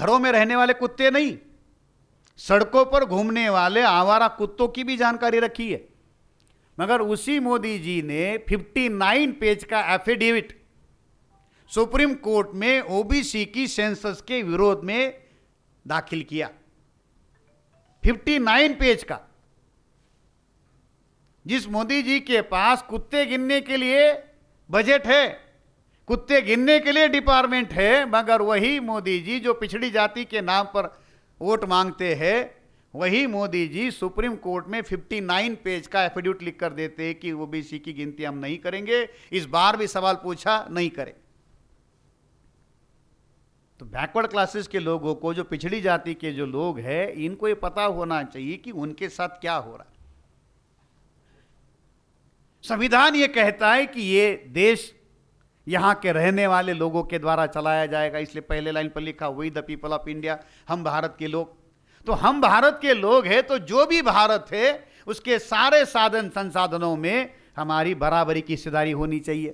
घरों में रहने वाले कुत्ते नहीं, सड़कों पर घूमने वाले आवारा कुत्तों की भी जानकारी रखी है। मगर उसी मोदी जी ने 59 पेज का एफिडेविट सुप्रीम कोर्ट में ओबीसी की सेंसस के विरोध में दाखिल किया। 59 पेज का। जिस मोदी जी के पास कुत्ते गिनने के लिए बजट है, कुत्ते गिनने के लिए डिपार्टमेंट है, मगर वही मोदी जी जो पिछड़ी जाति के नाम पर वोट मांगते हैं, वही मोदी जी सुप्रीम कोर्ट में 59 पेज का एफिडेविट लिख कर देते हैं कि ओबीसी की गिनती हम नहीं करेंगे। इस बार भी सवाल पूछा, नहीं करें। तो बैकवर्ड क्लासेस के लोगों को, जो पिछड़ी जाति के जो लोग हैं, इनको ये पता होना चाहिए कि उनके साथ क्या हो रहा है। संविधान ये कहता है कि ये देश यहां के रहने वाले लोगों के द्वारा चलाया जाएगा, इसलिए पहले लाइन पर लिखा we the people of India, हम भारत के लोग। तो हम भारत के लोग हैं, तो जो भी भारत है उसके सारे साधन संसाधनों में हमारी बराबरी की हिस्सेदारी होनी चाहिए।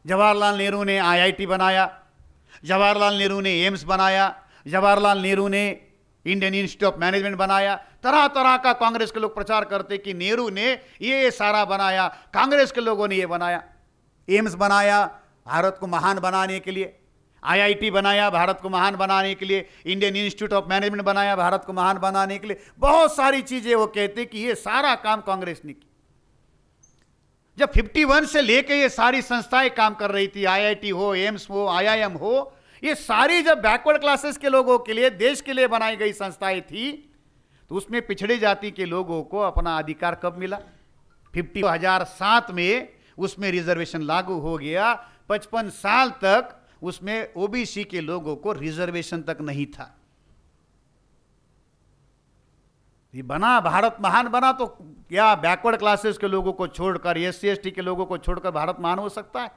जवाहरलाल नेहरू ने आईआईटी बनाया, जवाहरलाल नेहरू ने एम्स बनाया, जवाहरलाल नेहरू ने इंडियन इंस्टीट्यूट ऑफ मैनेजमेंट बनाया। तरह तरह का कांग्रेस के लोग प्रचार करते कि नेहरू ने ये सारा बनाया, कांग्रेस के लोगों ने ये बनाया। एम्स बनाया भारत को महान बनाने के लिए, आईआईटी बनाया भारत को महान बनाने के लिए, इंडियन इंस्टीट्यूट ऑफ मैनेजमेंट बनाया भारत को महान बनाने के लिए। बहुत सारी चीजें वो कहते कि ये सारा काम कांग्रेस ने की। जब 51 से लेके ये सारी संस्थाएं काम कर रही थी, आईआईटी हो, एम्स हो, आईआईएम हो, ये सारी जब बैकवर्ड क्लासेस के लोगों के लिए, देश के लिए बनाई गई संस्थाएं थी, तो उसमें पिछड़ी जाति के लोगों को अपना अधिकार कब मिला? 2007 में उसमें रिजर्वेशन लागू हो गया। 55 साल तक उसमें ओबीसी के लोगों को रिजर्वेशन तक नहीं था। ये बना, भारत महान बना, तो क्या बैकवर्ड क्लासेस के लोगों को छोड़कर, एससी एसटी के लोगों को छोड़कर भारत महान हो सकता है?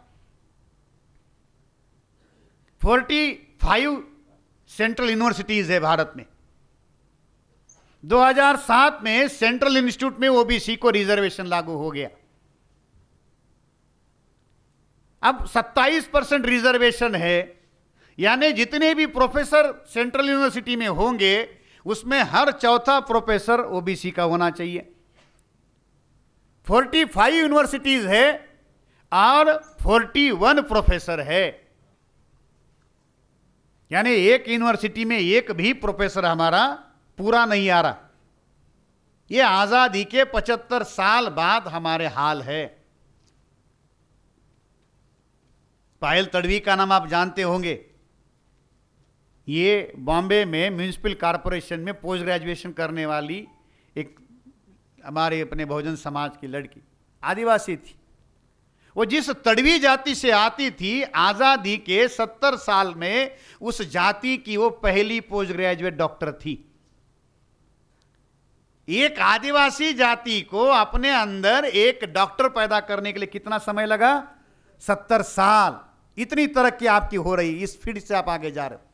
45 सेंट्रल यूनिवर्सिटीज है भारत में। 2007 में सेंट्रल इंस्टीट्यूट में ओबीसी को रिजर्वेशन लागू हो गया। अब 27% रिजर्वेशन है, यानी जितने भी प्रोफेसर सेंट्रल यूनिवर्सिटी में होंगे उसमें हर चौथा प्रोफेसर ओबीसी का होना चाहिए। 45 यूनिवर्सिटीज है और 41 प्रोफेसर है, यानी एक यूनिवर्सिटी में एक भी प्रोफेसर हमारा पूरा नहीं आ रहा। यह आजादी के 75 साल बाद हमारे हाल है। पायल तडवी का नाम आप जानते होंगे। ये बॉम्बे में म्युनिसिपल कॉरपोरेशन में पोस्ट ग्रेजुएशन करने वाली एक हमारे अपने बहुजन समाज की लड़की, आदिवासी थी। वो जिस तडवी जाति से आती थी, आजादी के 70 साल में उस जाति की वो पहली पोस्ट ग्रेजुएट डॉक्टर थी। एक आदिवासी जाति को अपने अंदर एक डॉक्टर पैदा करने के लिए कितना समय लगा? 70 साल। इतनी तरक्की आपकी हो रही, इस फील्ड से आप आगे जा रहे हो।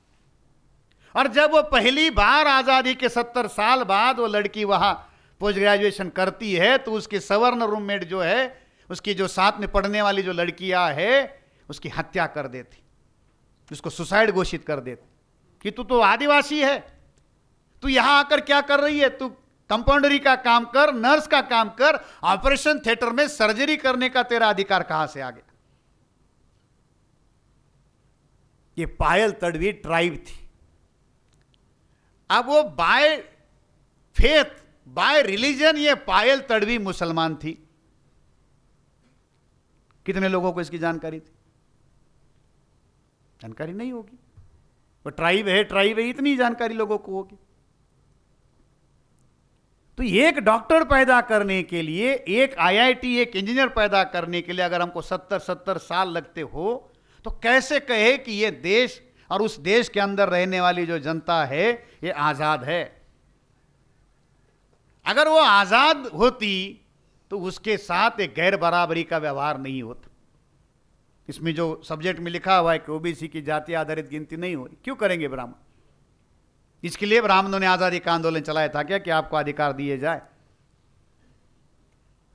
और जब वो पहली बार आजादी के 70 साल बाद वो लड़की वहां पोस्ट ग्रेजुएशन करती है, तो उसके सवर्ण रूममेट जो है, उसकी जो साथ में पढ़ने वाली जो लड़कियां है, उसकी हत्या कर देती, उसको सुसाइड घोषित कर देती कि तू तो आदिवासी है, तू यहां आकर क्या कर रही है? तू कंपाउंडरी का काम कर, नर्स का काम कर, ऑपरेशन थिएटर में सर्जरी करने का तेरा अधिकार कहां से आ गया? ये पायल तडवी ट्राइब थी। अब वो बाय फेथ, बाय रिलीजन, ये पायल तडवी मुसलमान थी। कितने लोगों को इसकी जानकारी थी? जानकारी नहीं होगी। वो ट्राइब है, इतनी जानकारी लोगों को होगी। तो एक डॉक्टर पैदा करने के लिए, एक आईआईटी, एक इंजीनियर पैदा करने के लिए अगर हमको 70 साल लगते हो, तो कैसे कहे कि ये देश और उस देश के अंदर रहने वाली जो जनता है ये आजाद है? अगर वो आजाद होती तो उसके साथ एक गैर बराबरी का व्यवहार नहीं होता। इसमें जो सब्जेक्ट में लिखा हुआ है कि ओबीसी की जाति आधारित गिनती नहीं हो रही, क्यों करेंगे ब्राह्मण? इसके लिए ब्राह्मणों ने आजादी का आंदोलन चलाया था क्या कि आपको अधिकार दिए जाए?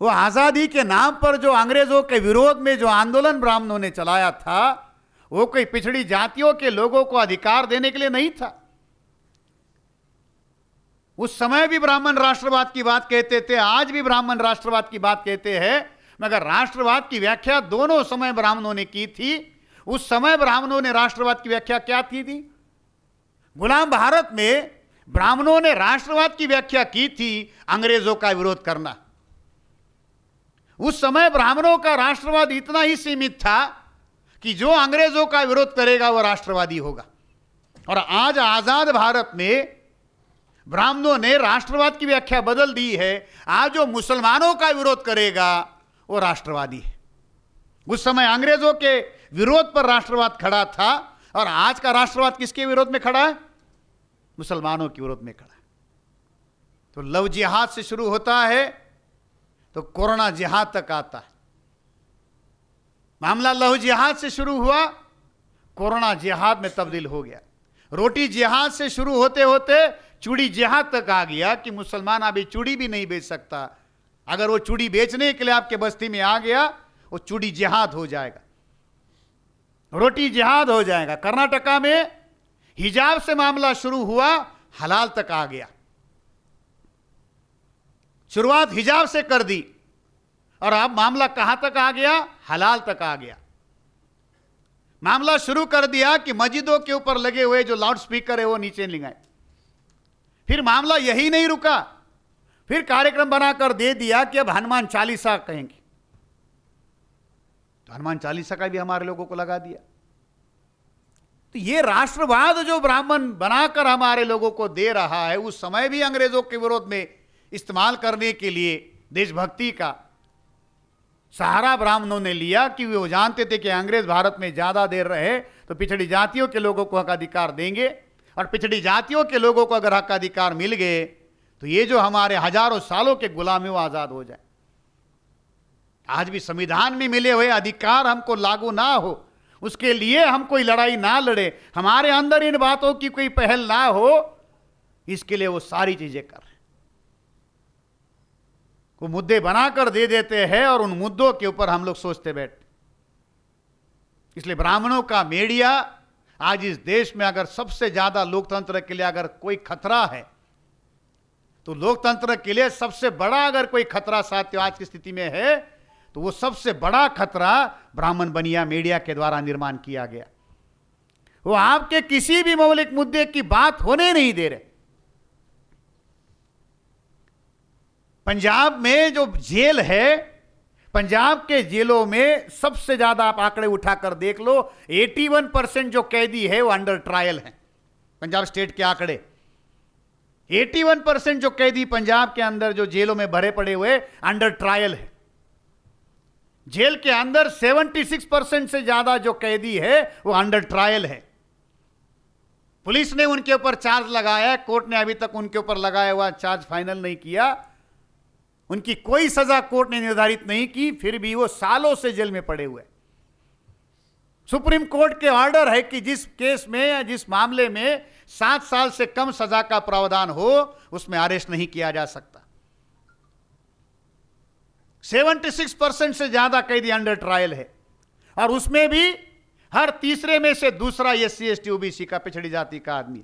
वो आजादी के नाम पर जो अंग्रेजों के विरोध में जो आंदोलन ब्राह्मणों ने चलाया था, वो कोई पिछड़ी जातियों के लोगों को अधिकार देने के लिए नहीं था। उस समय भी ब्राह्मण राष्ट्रवाद की बात कहते थे, आज भी ब्राह्मण राष्ट्रवाद की बात कहते हैं, मगर राष्ट्रवाद की व्याख्या दोनों समय ब्राह्मणों ने की थी। उस समय ब्राह्मणों ने राष्ट्रवाद की व्याख्या क्या की थी? गुलाम भारत में ब्राह्मणों ने राष्ट्रवाद की व्याख्या की थी अंग्रेजों का विरोध करना। उस समय ब्राह्मणों का राष्ट्रवाद इतना ही सीमित था कि जो अंग्रेजों का विरोध करेगा वह राष्ट्रवादी होगा। और आज आजाद भारत में ब्राह्मणों ने राष्ट्रवाद की व्याख्या बदल दी है। आज जो मुसलमानों का विरोध करेगा वो राष्ट्रवादी है। उस समय अंग्रेजों के विरोध पर राष्ट्रवाद खड़ा था, और आज का राष्ट्रवाद किसके विरोध में खड़ा है? मुसलमानों के विरोध में खड़ा है। तो लव जिहाद से शुरू होता है तो कोरोना जिहाद तक आता है। मामला लव जिहाद से शुरू हुआ, कोरोना जिहाद में तब्दील हो गया। रोटी जिहाद से शुरू होते होते चूड़ी जिहाद तक आ गया कि मुसलमान अभी चूड़ी भी नहीं बेच सकता। अगर वो चूड़ी बेचने के लिए आपके बस्ती में आ गया, वो चूड़ी जिहाद हो जाएगा, रोटी जिहाद हो जाएगा। कर्नाटका में हिजाब से मामला शुरू हुआ, हलाल तक आ गया। शुरुआत हिजाब से कर दी और अब मामला कहां तक आ गया? हलाल तक आ गया। मामला शुरू कर दिया कि मस्जिदों के ऊपर लगे हुए जो लाउड स्पीकर है वो नीचे लगाए। फिर मामला यही नहीं रुका, फिर कार्यक्रम बनाकर दे दिया कि अब हनुमान चालीसा कहेंगे, तो हनुमान चालीसा का भी हमारे लोगों को लगा दिया। तो ये राष्ट्रवाद जो ब्राह्मण बनाकर हमारे लोगों को दे रहा है, उस समय भी अंग्रेजों के विरोध में इस्तेमाल करने के लिए देशभक्ति का सहारा ब्राह्मणों ने लिया कि वो जानते थे कि अंग्रेज भारत में ज्यादा देर रहे तो पिछड़ी जातियों के लोगों को हक अधिकार देंगे, और पिछड़ी जातियों के लोगों को अगर हक अधिकार मिल गए तो ये जो हमारे हजारों सालों के गुलामी वो आजाद हो जाए। आज भी संविधान में मिले हुए अधिकार हमको लागू ना हो, उसके लिए हम कोई लड़ाई ना लड़े, हमारे अंदर इन बातों की कोई पहल ना हो, इसके लिए वो सारी चीजें कर रहे। वो मुद्दे बनाकर दे देते हैं और उन मुद्दों के ऊपर हम लोग सोचते बैठते। इसलिए ब्राह्मणों का मीडिया आज इस देश में अगर सबसे ज्यादा लोकतंत्र के लिए अगर कोई खतरा है, तो लोकतंत्र के लिए सबसे बड़ा अगर कोई खतरा साथियों आज की स्थिति में है, तो वो सबसे बड़ा खतरा ब्राह्मण बनिया मीडिया के द्वारा निर्माण किया गया। वो आपके किसी भी मौलिक मुद्दे की बात होने नहीं दे रहे। पंजाब में जो जेल है, पंजाब के जेलों में सबसे ज्यादा आप आंकड़े उठाकर देख लो, 81% जो कैदी है वो अंडर ट्रायल है। पंजाब स्टेट के आंकड़े, 81% जो कैदी पंजाब के अंदर जो जेलों में भरे पड़े हुए अंडर ट्रायल है। जेल के अंदर 76% से ज्यादा जो कैदी है वो अंडर ट्रायल है। पुलिस ने उनके ऊपर चार्ज लगाया, कोर्ट ने अभी तक उनके ऊपर लगाया हुआ चार्ज फाइनल नहीं किया, उनकी कोई सजा कोर्ट ने निर्धारित नहीं की, फिर भी वो सालों से जेल में पड़े हुए। सुप्रीम कोर्ट के ऑर्डर है कि जिस केस में या जिस मामले में 7 साल से कम सजा का प्रावधान हो, उसमें अरेस्ट नहीं किया जा सकता। 76% से ज्यादा कैदी अंडर ट्रायल है, और उसमें भी हर तीसरे में से दूसरा SC ST OBC का, पिछड़ी जाति का आदमी।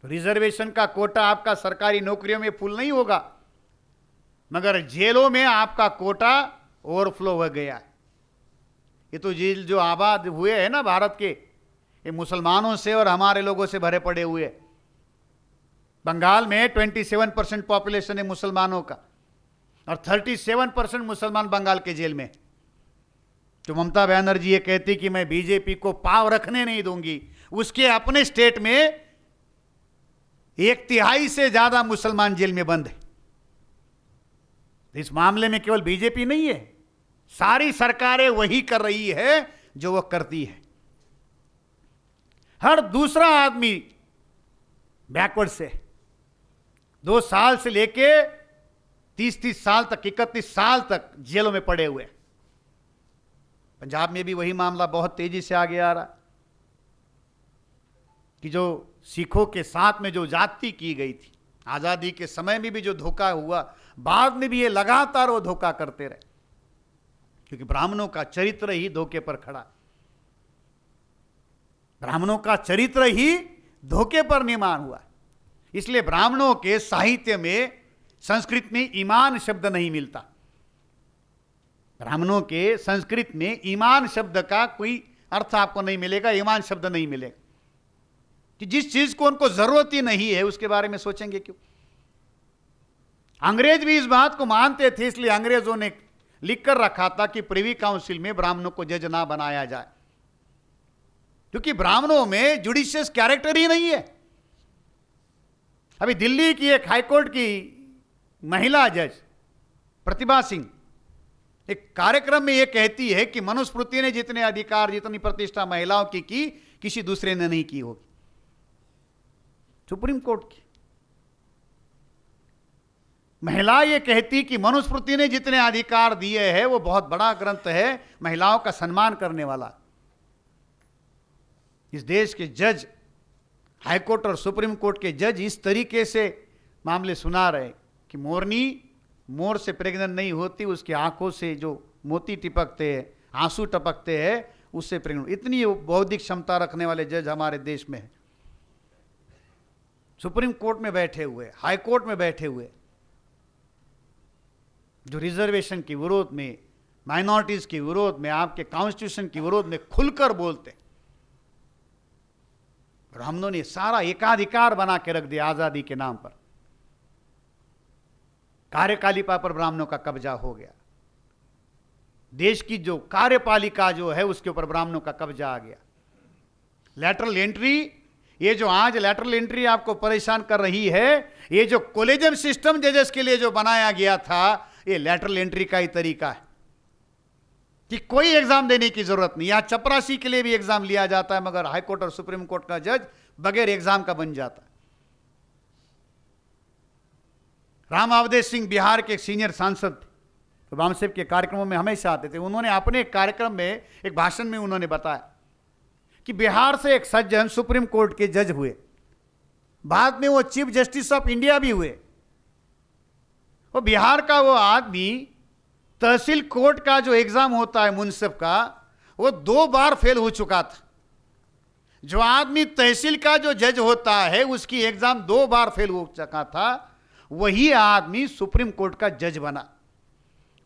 रिजर्वेशन का कोटा आपका सरकारी नौकरियों में फुल नहीं होगा, मगर जेलों में आपका कोटा ओवरफ्लो हो गया है। ये तो जेल जो आबाद हुए हैं ना भारत के, ये मुसलमानों से और हमारे लोगों से भरे पड़े हुए। बंगाल में 27% पॉपुलेशन है मुसलमानों का, और 37% मुसलमान बंगाल के जेल में। जो ममता बनर्जी ये कहती कि मैं बीजेपी को पांव रखने नहीं दूंगी, उसके अपने स्टेट में 1/3 से ज्यादा मुसलमान जेल में बंद है। इस मामले में केवल बीजेपी नहीं है, सारी सरकारें वही कर रही है जो वो करती है। हर दूसरा आदमी बैकवर्ड से 2 साल से लेके 30 साल तक, 31 साल तक जेलों में पड़े हुए। पंजाब में भी वही मामला बहुत तेजी से आगे आ रहा कि जो सिखों के साथ में जो जाति की गई थी, आजादी के समय में भी जो धोखा हुआ, बाद में भी ये लगातार वो धोखा करते रहे, क्योंकि ब्राह्मणों का चरित्र ही धोखे पर खड़ा। ब्राह्मणों का चरित्र ही धोखे पर निर्माण हुआ। इसलिए ब्राह्मणों के साहित्य में, संस्कृत में ईमान शब्द नहीं मिलता। ब्राह्मणों के संस्कृत में ईमान शब्द का कोई अर्थ आपको नहीं मिलेगा, ईमान शब्द नहीं मिलेगा। कि जिस चीज को उनको जरूरत ही नहीं है उसके बारे में सोचेंगे क्यों? अंग्रेज भी इस बात को मानते थे, इसलिए अंग्रेजों ने लिखकर रखा था कि प्रिवी काउंसिल में ब्राह्मणों को जज ना बनाया जाए, क्योंकि ब्राह्मणों में जुडिशियस कैरेक्टर ही नहीं है। अभी दिल्ली की एक हाईकोर्ट की महिला जज प्रतिभा सिंह एक कार्यक्रम में यह कहती है कि मनुस्मृति ने जितने अधिकार, जितनी प्रतिष्ठा महिलाओं की किसी दूसरे ने नहीं की होगी। सुप्रीम कोर्ट की महिला ये कहती कि मनुस्मृति ने जितने अधिकार दिए हैं वो बहुत बड़ा ग्रंथ है, महिलाओं का सम्मान करने वाला। इस देश के जज, हाईकोर्ट और सुप्रीम कोर्ट के जज इस तरीके से मामले सुना रहे कि मोरनी मोर से प्रेग्नेंट नहीं होती, उसकी आंखों से जो मोती टिपकते हैं, आंसू टपकते हैं, उससे प्रेग्नेंट। इतनी बौद्धिक क्षमता रखने वाले जज हमारे देश में है। सुप्रीम कोर्ट में बैठे हुए, हाई कोर्ट में बैठे हुए, जो रिजर्वेशन के विरोध में, माइनॉरिटीज के विरोध में, आपके कॉन्स्टिट्यूशन के विरोध में खुलकर बोलते। ब्राह्मणों ने सारा एकाधिकार बना के रख दिया आजादी के नाम पर। कार्यपालिका पर ब्राह्मणों का कब्जा हो गया। देश की जो कार्यपालिका जो है उसके ऊपर ब्राह्मणों का कब्जा आ गया। लैटरल एंट्री, ये जो आज लैटरल एंट्री आपको परेशान कर रही है, ये जो कोलेजियम सिस्टम जजेस के लिए जो बनाया गया था, ये लैटरल एंट्री का ही तरीका है कि कोई एग्जाम देने की जरूरत नहीं। यहां चपरासी के लिए भी एग्जाम लिया जाता है, मगर हाईकोर्ट और सुप्रीम कोर्ट का जज बगैर एग्जाम का बन जाता है। राम अवधेश सिंह बिहार के एक सीनियर सांसद थे, तो बामसेब के कार्यक्रमों में हमेशा आते थे। उन्होंने अपने कार्यक्रम में, एक भाषण में उन्होंने बताया कि बिहार से एक सज्जन सुप्रीम कोर्ट के जज हुए, बाद में वो चीफ जस्टिस ऑफ इंडिया भी हुए। वो बिहार का वो आदमी तहसील कोर्ट का जो एग्जाम होता है मुंसिफ का, वो 2 बार फेल हो चुका था। जो आदमी तहसील का जो जज होता है उसकी एग्जाम 2 बार फेल हो चुका था, वही आदमी सुप्रीम कोर्ट का जज बना,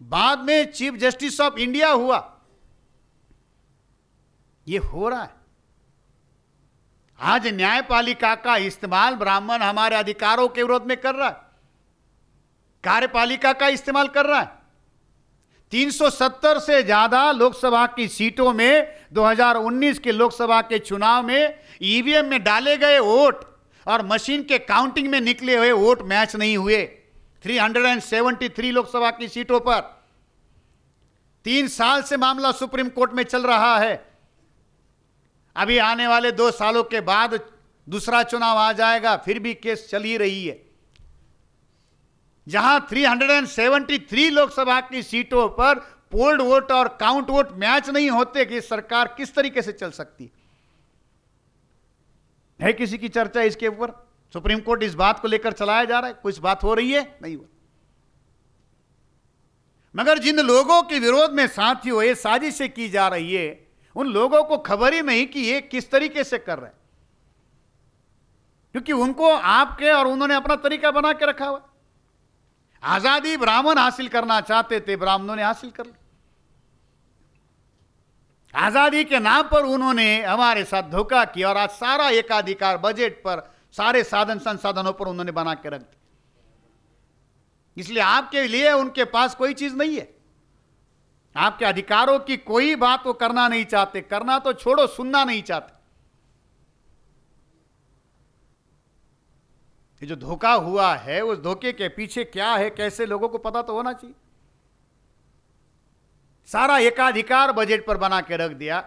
बाद में चीफ जस्टिस ऑफ इंडिया हुआ। ये हो रहा है आज। न्यायपालिका का इस्तेमाल ब्राह्मण हमारे अधिकारों के विरोध में कर रहा है, कार्यपालिका का इस्तेमाल कर रहा है। 370 से ज्यादा लोकसभा की सीटों में 2019 के लोकसभा के चुनाव में ईवीएम में डाले गए वोट और मशीन के काउंटिंग में निकले हुए वोट मैच नहीं हुए। 373 लोकसभा की सीटों पर 3 साल से मामला सुप्रीम कोर्ट में चल रहा है। अभी आने वाले 2 सालों के बाद दूसरा चुनाव आ जाएगा, फिर भी केस चल ही रही है। जहां 373 लोकसभा की सीटों पर पोल्ड वोट और काउंट वोट मैच नहीं होते, कि सरकार किस तरीके से चल सकती है? किसी की चर्चा इसके ऊपर? सुप्रीम कोर्ट इस बात को लेकर चलाया जा रहा है, कुछ बात हो रही है? नहीं हो। मगर जिन लोगों के विरोध में साथियों ये साजिशें की जा रही है, उन लोगों को खबर ही नहीं कि ये किस तरीके से कर रहे हैं, क्योंकि उनको आपके और उन्होंने अपना तरीका बना के रखा हुआ। आजादी ब्राह्मण हासिल करना चाहते थे, ब्राह्मणों ने हासिल कर ली। आजादी के नाम पर उन्होंने हमारे साथ धोखा किया और आज सारा एकाधिकार बजट पर, सारे साधन संसाधनों पर उन्होंने बना के रख दिया। इसलिए आपके लिए उनके पास कोई चीज नहीं है। आपके अधिकारों की कोई बात वो करना नहीं चाहते, करना तो छोड़ो, सुनना नहीं चाहते। ये जो धोखा हुआ है, उस धोखे के पीछे क्या है, कैसे, लोगों को पता तो होना चाहिए। सारा एकाधिकार बजट पर बना के रख दिया,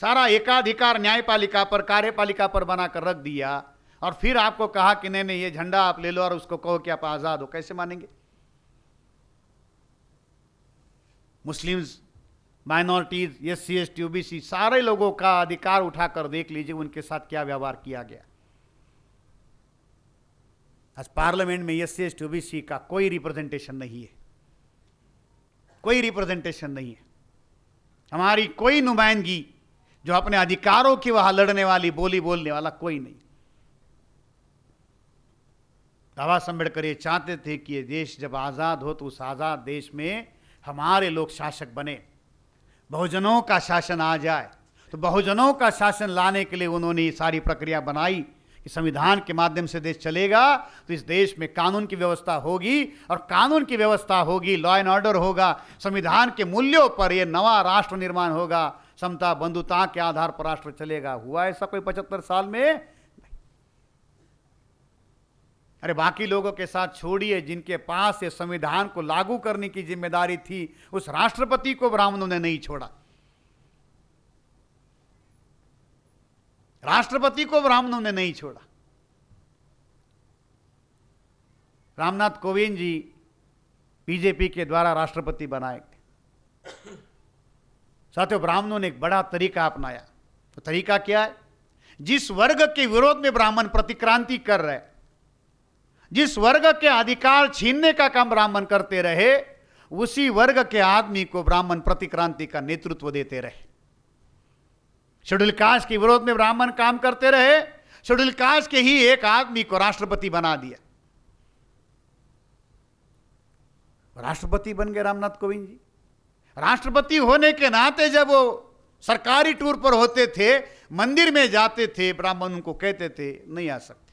सारा एकाधिकार न्यायपालिका पर, कार्यपालिका पर बनाकर रख दिया, और फिर आपको कहा कि नहीं नहीं ये झंडा आप ले लो और उसको कहो कि आप आजाद हो। कैसे मानेंगे? Muslims, minorities, SC ST OBC सारे लोगों का अधिकार उठाकर देख लीजिए उनके साथ क्या व्यवहार किया गया। आज पार्लियामेंट में SC ST OBC का कोई रिप्रेजेंटेशन नहीं है, कोई रिप्रेजेंटेशन नहीं है। हमारी कोई नुमाइंदगी जो अपने अधिकारों की वहां लड़ने वाली बोली बोलने वाला कोई नहीं। बाबा साहब अम्बेडकर ये चाहते थे कि ये देश जब आज़ाद हो तो उस आज़ाद देश में हमारे लोग शासक बने, बहुजनों का शासन आ जाए। तो बहुजनों का शासन लाने के लिए उन्होंने ये सारी प्रक्रिया बनाई कि संविधान के माध्यम से देश चलेगा तो इस देश में कानून की व्यवस्था होगी, और कानून की व्यवस्था होगी, लॉ एंड ऑर्डर होगा, संविधान के मूल्यों पर यह नवा राष्ट्र निर्माण होगा, समता बंधुता के आधार पर राष्ट्र चलेगा। हुआ ऐसा कोई 75 साल में? अरे बाकी लोगों के साथ छोड़िए, जिनके पास ये संविधान को लागू करने की जिम्मेदारी थी, उस राष्ट्रपति को ब्राह्मणों ने नहीं छोड़ा। राष्ट्रपति को ब्राह्मणों ने नहीं छोड़ा। रामनाथ कोविंद जी बीजेपी के द्वारा राष्ट्रपति बनाए गए। साथियों, ब्राह्मणों ने एक बड़ा तरीका अपनाया। तो तरीका क्या है? जिस वर्ग के विरोध में ब्राह्मण प्रतिक्रांति कर रहे, जिस वर्ग के अधिकार छीनने का काम ब्राह्मण करते रहे, उसी वर्ग के आदमी को ब्राह्मण प्रतिक्रांति का नेतृत्व देते रहे। शेड्यूल कास्ट के विरोध में ब्राह्मण काम करते रहे, शेड्यूल कास्ट के ही एक आदमी को राष्ट्रपति बना दिया। राष्ट्रपति बन गए रामनाथ कोविंद जी। राष्ट्रपति होने के नाते जब वो सरकारी टूर पर होते थे, मंदिर में जाते थे, ब्राह्मण उनको कहते थे नहीं आ सकते,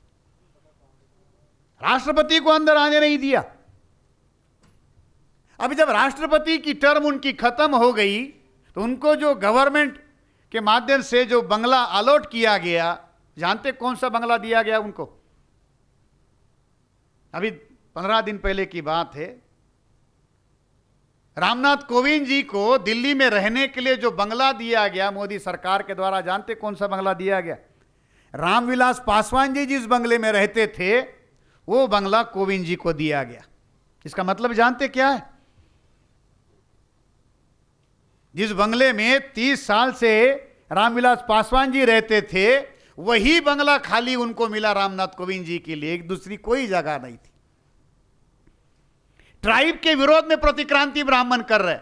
राष्ट्रपति को अंदर आने नहीं दिया। अभी जब राष्ट्रपति की टर्म उनकी खत्म हो गई तो उनको जो गवर्नमेंट के माध्यम से जो बंगला अलॉट किया गया, जानते कौन सा बंगला दिया गया उनको? अभी 15 दिन पहले की बात है, रामनाथ कोविंद जी को दिल्ली में रहने के लिए जो बंगला दिया गया मोदी सरकार के द्वारा, जानते कौन सा बंगला दिया गया? रामविलास पासवान जी जिस बंगले में रहते थे वो बंगला कोविंद जी को दिया गया। इसका मतलब जानते क्या है? जिस बंगले में 30 साल से रामविलास पासवान जी रहते थे, वही बंगला खाली उनको मिला रामनाथ कोविंद जी के लिए, एक दूसरी कोई जगह नहीं थी। ट्राइब के विरोध में प्रतिक्रांति ब्राह्मण कर रहे।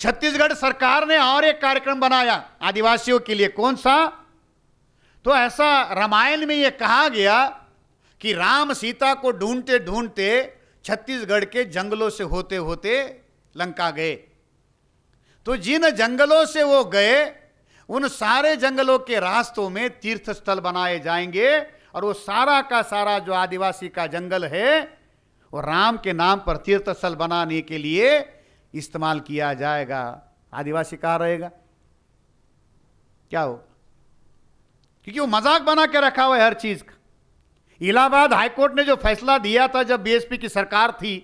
छत्तीसगढ़ सरकार ने और एक कार्यक्रम बनाया आदिवासियों के लिए। कौन सा? तो ऐसा रामायण में यह कहा गया कि राम सीता को ढूंढते ढूंढते छत्तीसगढ़ के जंगलों से होते होते लंका गए। तो जिन जंगलों से वो गए, उन सारे जंगलों के रास्तों में तीर्थ स्थल बनाए जाएंगे, और वो सारा का सारा जो आदिवासी का जंगल है वो राम के नाम पर तीर्थ स्थल बनाने के लिए इस्तेमाल किया जाएगा। आदिवासी कहाँ रहेगा? क्या हो? क्योंकि वो मजाक बना के रखा हुआ है हर चीज का। इलाहाबाद हाईकोर्ट ने जो फैसला दिया था, जब बीएसपी की सरकार थी,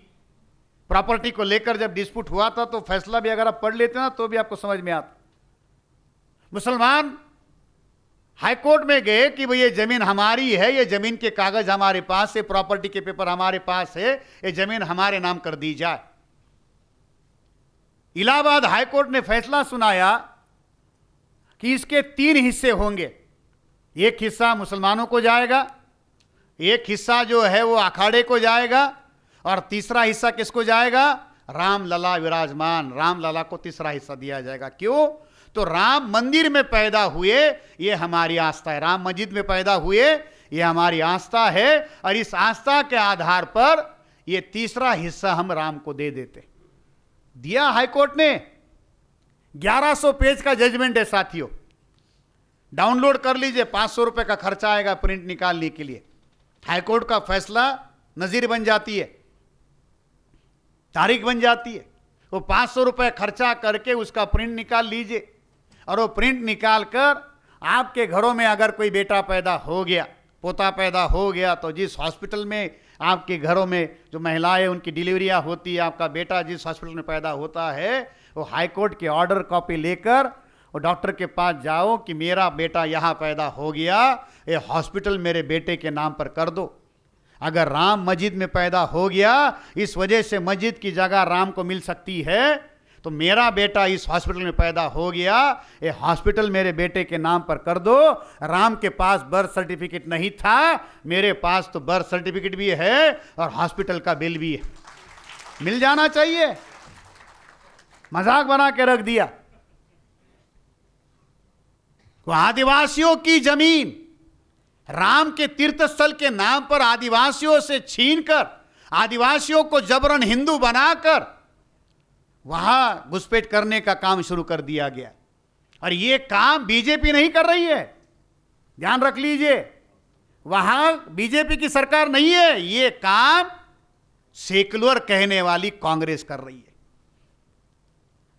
प्रॉपर्टी को लेकर जब डिस्प्यूट हुआ था, तो फैसला भी अगर आप पढ़ लेते ना तो भी आपको समझ में आता। मुसलमान हाईकोर्ट में गए कि भाई ये जमीन हमारी है, ये जमीन के कागज हमारे पास है, प्रॉपर्टी के पेपर हमारे पास है, ये जमीन हमारे नाम कर दी जाए। इलाहाबाद हाईकोर्ट ने फैसला सुनाया कि इसके 3 हिस्से होंगे। एक हिस्सा मुसलमानों को जाएगा, एक हिस्सा जो है वो अखाड़े को जाएगा, और तीसरा हिस्सा किसको जाएगा? रामलला विराजमान, रामलला को तीसरा हिस्सा दिया जाएगा। क्यों? तो राम मंदिर में पैदा हुए, ये हमारी आस्था है। राम मस्जिद में पैदा हुए, ये हमारी आस्था है, और इस आस्था के आधार पर ये तीसरा हिस्सा हम राम को दे देते। दिया हाईकोर्ट ने। 1100 पेज का जजमेंट है साथियों, डाउनलोड कर लीजिए। 500 रुपए का खर्चा आएगा प्रिंट निकालने के लिए। हाईकोर्ट का फैसला नजीर बन जाती है, तारीख बन जाती है। वो 500 रुपए खर्चा करके उसका प्रिंट निकाल लीजिए, और वो प्रिंट निकाल कर आपके घरों में अगर कोई बेटा पैदा हो गया, पोता पैदा हो गया, तो जिस हॉस्पिटल में आपके घरों में जो महिलाएं उनकी डिलीवरियां होती है, आपका बेटा जिस हॉस्पिटल में पैदा होता है, वो हाईकोर्ट की ऑर्डर कॉपी लेकर वो डॉक्टर के पास जाओ कि मेरा बेटा यहाँ पैदा हो गया, ये हॉस्पिटल मेरे बेटे के नाम पर कर दो। अगर राम मस्जिद में पैदा हो गया, इस वजह से मस्जिद की जगह राम को मिल सकती है, तो मेरा बेटा इस हॉस्पिटल में पैदा हो गया, ये हॉस्पिटल मेरे बेटे के नाम पर कर दो। राम के पास बर्थ सर्टिफिकेट नहीं था, मेरे पास तो बर्थ सर्टिफिकेट भी है और हॉस्पिटल का बिल भी है, मिल जाना चाहिए। मजाक बना के रख दिया। वो आदिवासियों की जमीन राम के तीर्थ स्थल के नाम पर आदिवासियों से छीनकर, आदिवासियों को जबरन हिंदू बनाकर वहां घुसपैठ करने का काम शुरू कर दिया गया। और यह काम बीजेपी नहीं कर रही है, ध्यान रख लीजिए, वहां बीजेपी की सरकार नहीं है, यह काम सेकुलर कहने वाली कांग्रेस कर रही है।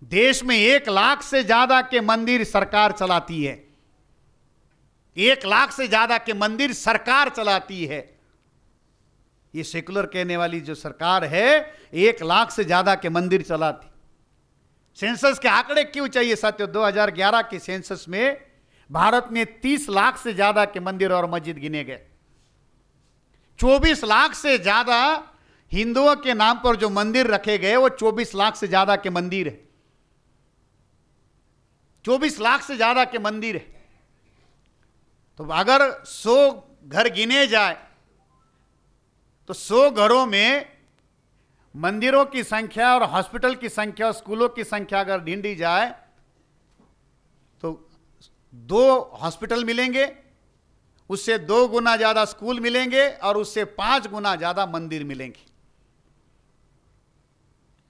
देश में 1 लाख से ज्यादा के मंदिर सरकार चलाती है, 1 लाख से ज्यादा के मंदिर सरकार चलाती है। ये सेकुलर कहने वाली जो सरकार है 1 लाख से ज्यादा के मंदिर चलाती। सेंसस के आंकड़े क्यों चाहिए साथियों? 2011 के सेंसस में भारत में 30 लाख से ज्यादा के मंदिर और मस्जिद गिने गए। 24 लाख से ज्यादा हिंदुओं के नाम पर जो मंदिर रखे गए वो 24 लाख से ज्यादा के मंदिर है। 24 लाख से ज्यादा के मंदिर है। तो अगर 100 घर गिने जाए तो 100 घरों में मंदिरों की संख्या और हॉस्पिटल की संख्या और स्कूलों की संख्या अगर ढूंढी जाए तो 2 हॉस्पिटल मिलेंगे, उससे 2 गुना ज्यादा स्कूल मिलेंगे और उससे 5 गुना ज्यादा मंदिर मिलेंगे।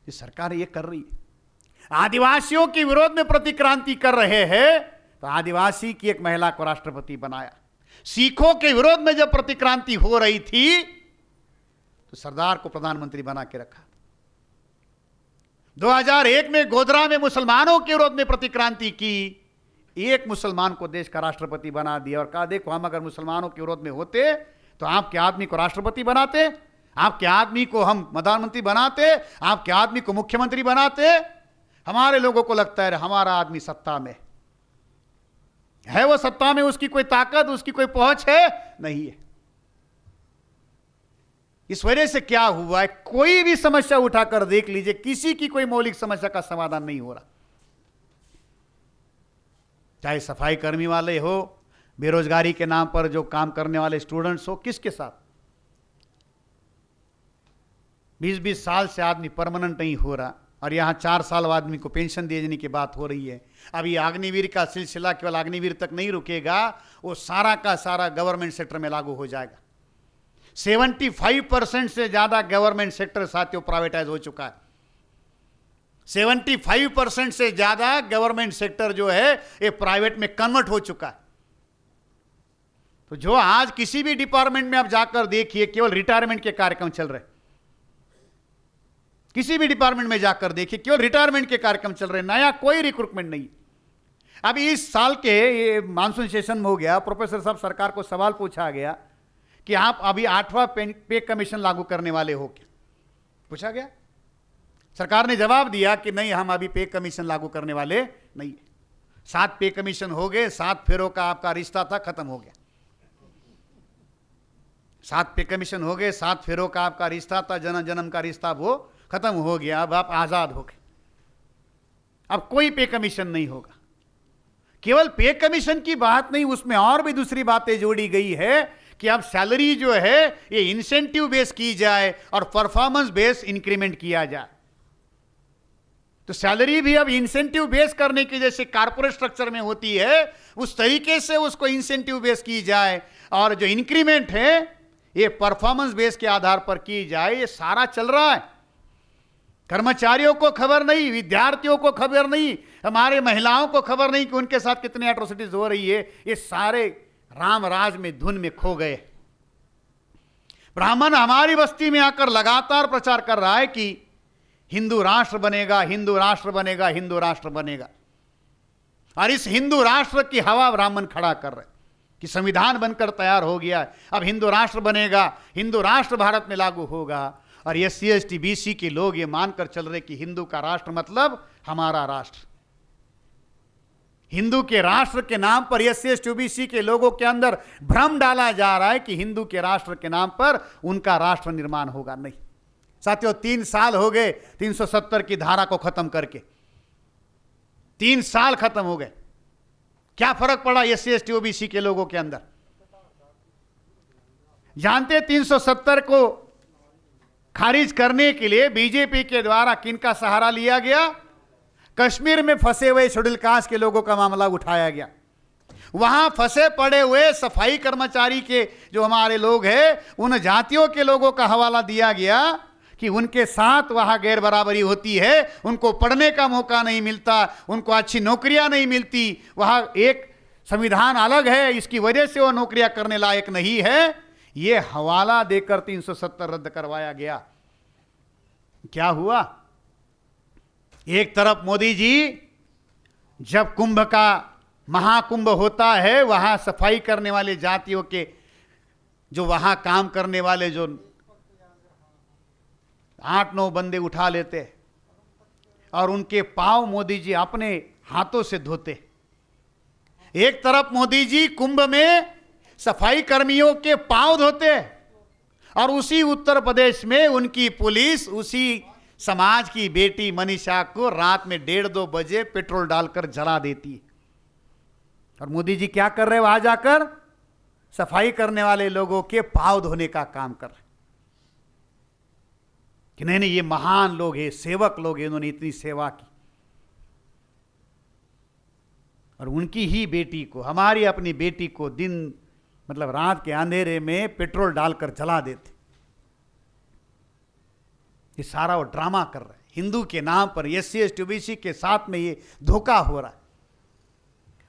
ये सरकार ये कर रही है। आदिवासियों के विरोध में प्रतिक्रांति कर रहे हैं तो आदिवासी की एक महिला को राष्ट्रपति बनाया। सिखों के विरोध में जब प्रतिक्रांति हो रही थी तो सरदार को प्रधानमंत्री बना के रखा। 2001 में गोधरा में मुसलमानों के विरोध में प्रतिक्रांति की, एक मुसलमान को देश का राष्ट्रपति बना दिया और कहा देखो हम अगर मुसलमानों के विरोध में होते तो आपके आदमी को राष्ट्रपति बनाते, आपके आदमी को हम प्रधानमंत्री बनाते, आपके आदमी को मुख्यमंत्री बनाते। हमारे लोगों को लगता है हमारा आदमी सत्ता में है, वो सत्ता में उसकी कोई ताकत, उसकी कोई पहुंच है नहीं है। इस वजह से क्या हुआ है, कोई भी समस्या उठाकर देख लीजिए, किसी की कोई मौलिक समस्या का समाधान नहीं हो रहा। चाहे सफाई कर्मी वाले हो, बेरोजगारी के नाम पर जो काम करने वाले स्टूडेंट्स हो, किसके साथ 20-20 साल से आदमी परमानेंट नहीं हो रहा और यहां 4 साल आदमी को पेंशन देने की बात हो रही है। अभी अग्निवीर का सिलसिला केवल अग्निवीर तक नहीं रुकेगा, वो सारा का सारा गवर्नमेंट सेक्टर में लागू हो जाएगा। 75% से ज्यादा गवर्नमेंट सेक्टर साथियों प्राइवेटाइज हो चुका है। 75% से ज्यादा गवर्नमेंट सेक्टर जो है ये प्राइवेट में कन्वर्ट हो चुका है। तो जो आज किसी भी डिपार्टमेंट में आप जाकर देखिए केवल रिटायरमेंट के कार्यक्रम चल रहे, किसी भी डिपार्टमेंट में जाकर देखिए केवल रिटायरमेंट के कार्यक्रम चल रहे, नया कोई रिक्रूटमेंट नहीं। अभी इस साल के ये मानसून सेशन में हो गया, प्रोफेसर साहब सरकार को सवाल पूछा गया कि आप अभी 8वां पे कमीशन लागू करने वाले हो क्या, पूछा गया। सरकार ने जवाब दिया कि नहीं, हम अभी पे कमीशन लागू करने वाले नहीं। 7 पे कमीशन हो गए, 7 फेरों का आपका रिश्ता था, खत्म हो गया। 7 पे कमीशन हो गए, 7 फेरों का आपका रिश्ता था, जन्म जन्म का रिश्ता, वो खत्म हो गया। अब आप आजाद हो गए, अब कोई पे कमीशन नहीं होगा। केवल पे कमीशन की बात नहीं, उसमें और भी दूसरी बातें जोड़ी गई है कि अब सैलरी जो है ये इंसेंटिव बेस की जाए और परफॉर्मेंस बेस इंक्रीमेंट किया जाए। तो सैलरी भी अब इंसेंटिव बेस करने की जैसे कॉर्पोरेट स्ट्रक्चर में होती है उस तरीके से उसको इंसेंटिव बेस की जाए और जो इंक्रीमेंट है ये परफॉर्मेंस बेस के आधार पर की जाए। ये सारा चल रहा है। कर्मचारियों को खबर नहीं, विद्यार्थियों को खबर नहीं, हमारे महिलाओं को खबर नहीं कि उनके साथ कितनी एट्रोसिटीज हो रही है। ये सारे राम राज में धुन में खो गए। ब्राह्मण हमारी बस्ती में आकर लगातार प्रचार कर रहा है कि हिंदू राष्ट्र बनेगा, हिंदू राष्ट्र बनेगा, हिंदू राष्ट्र बनेगा। और इस हिंदू राष्ट्र की हवा ब्राह्मण खड़ा कर रहे कि संविधान बनकर तैयार हो गया है, अब हिंदू राष्ट्र बनेगा, हिंदू राष्ट्र भारत में लागू होगा। और SC ST BC के लोग ये मानकर चल रहे कि हिंदू का राष्ट्र मतलब हमारा राष्ट्र। हिंदू के राष्ट्र के नाम पर SC ST BC के लोगों के अंदर भ्रम डाला जा रहा है कि हिंदू के राष्ट्र के नाम पर उनका राष्ट्र निर्माण होगा। नहीं साथियों, 3 साल हो गए 370 की धारा को खत्म करके, 3 साल खत्म हो गए। क्या फर्क पड़ा SC ST OBC के लोगों के अंदर? जानते 370 को खारिज करने के लिए बीजेपी के द्वारा किनका सहारा लिया गया? कश्मीर में फंसे हुए शेड्यूल कास्ट के लोगों का मामला उठाया गया। वहां फंसे पड़े हुए सफाई कर्मचारी के जो हमारे लोग हैं, उन जातियों के लोगों का हवाला दिया गया कि उनके साथ वहां गैर बराबरी होती है, उनको पढ़ने का मौका नहीं मिलता, उनको अच्छी नौकरियां नहीं मिलती, वहां एक संविधान अलग है, इसकी वजह से वो नौकरियां करने लायक नहीं है। ये हवाला देकर 370 रद्द करवाया गया। क्या हुआ? एक तरफ मोदी जी जब कुंभ का महाकुंभ होता है, वहां सफाई करने वाले जातियों के जो वहां काम करने वाले जो 8-9 बंदे उठा लेते और उनके पांव मोदी जी अपने हाथों से धोते। एक तरफ मोदी जी कुंभ में सफाई कर्मियों के पांव धोते और उसी उत्तर प्रदेश में उनकी पुलिस उसी समाज की बेटी मनीषा को रात में 1:30-2 बजे पेट्रोल डालकर जला देती है। और मोदी जी क्या कर रहे हैं? वहां जाकर सफाई करने वाले लोगों के पांव धोने का काम कर रहे कि नहीं नहीं, ये महान लोग हैं, सेवक लोग हैं, इन्होंने इतनी सेवा की। और उनकी ही बेटी को, हमारी अपनी बेटी को दिन मतलब रात के अंधेरे में पेट्रोल डालकर जला देते। ये सारा वो ड्रामा कर रहा है। हिंदू के नाम पर SC ST OBC के साथ में ये धोखा हो रहा है।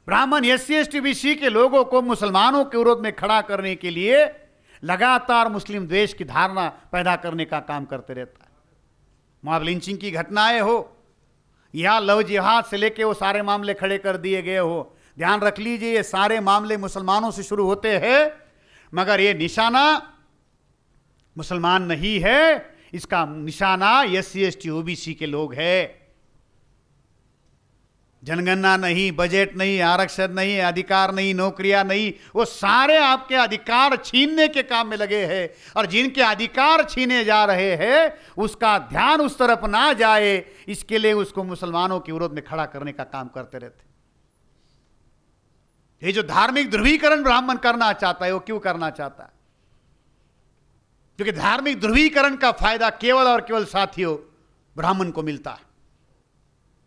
ब्राह्मण SC ST OBC के लोगों को मुसलमानों के विरोध में खड़ा करने के लिए लगातार मुस्लिम द्वेष की धारणा पैदा करने का काम करते रहता है। मॉब लिंचिंग की घटनाएं हो या लव जिहाद से लेके वो सारे मामले खड़े कर दिए गए हो, ध्यान रख लीजिए ये सारे मामले मुसलमानों से शुरू होते हैं, मगर ये निशाना मुसलमान नहीं है, इसका निशाना SC ST OBC के लोग हैं। जनगणना नहीं, बजट नहीं, आरक्षण नहीं, अधिकार नहीं, नौकरियां नहीं, वो सारे आपके अधिकार छीनने के काम में लगे हैं। और जिनके अधिकार छीने जा रहे हैं उसका ध्यान उस तरफ ना जाए, इसके लिए उसको मुसलमानों के विरोध में खड़ा करने का काम करते रहते। ये जो धार्मिक ध्रुवीकरण ब्राह्मण करना चाहता है, वो क्यों करना चाहता है? क्योंकि धार्मिक ध्रुवीकरण का फायदा केवल और केवल साथियों ब्राह्मण को मिलता है।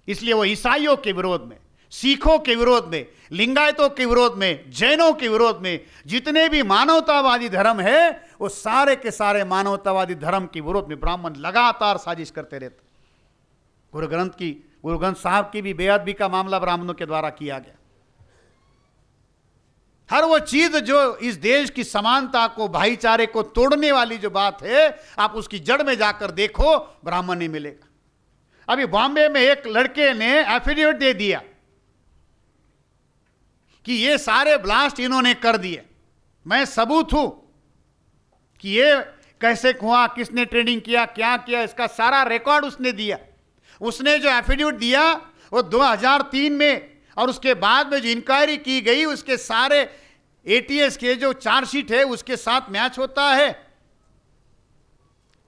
इसलिए वो ईसाइयों के विरोध में, सिखों के विरोध में, लिंगायतों के विरोध में, जैनों के विरोध में, जितने भी मानवतावादी धर्म है वो सारे के सारे मानवतावादी धर्म के विरोध में ब्राह्मण लगातार साजिश करते रहते। गुरु ग्रंथ साहब की भी बेअदबी का मामला ब्राह्मणों के द्वारा किया गया। हर वो चीज जो इस देश की समानता को, भाईचारे को तोड़ने वाली जो बात है, आप उसकी जड़ में जाकर देखो, ब्राह्मण नहीं मिलेगा। अभी बॉम्बे में एक लड़के ने एफिडेविट दे दिया कि ये सारे ब्लास्ट इन्होंने कर दिए, मैं सबूत हूं कि ये कैसे हुआ, किसने ट्रेनिंग किया, क्या किया, इसका सारा रिकॉर्ड उसने दिया। उसने जो एफिडेविट दिया वो 2003 में, और उसके बाद में जो इंक्वायरी की गई उसके सारे ATS के जो चार्जशीट है उसके साथ मैच होता है।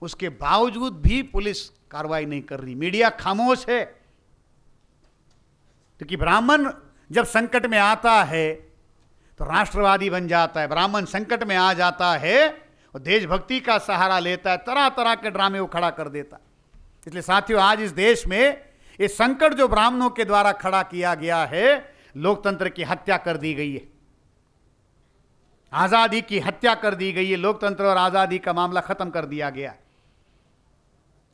उसके बावजूद भी पुलिस कार्रवाई नहीं कर रही, मीडिया खामोश है। क्योंकि ब्राह्मण जब संकट में आता है तो राष्ट्रवादी बन जाता है। ब्राह्मण संकट में आ जाता है और देशभक्ति का सहारा लेता है, तरह तरह के ड्रामे वो खड़ा कर देता है। इसलिए साथियों, आज इस देश में ये संकट जो ब्राह्मणों के द्वारा खड़ा किया गया है, लोकतंत्र की हत्या कर दी गई है, आजादी की हत्या कर दी गई है, लोकतंत्र और आजादी का मामला खत्म कर दिया गया।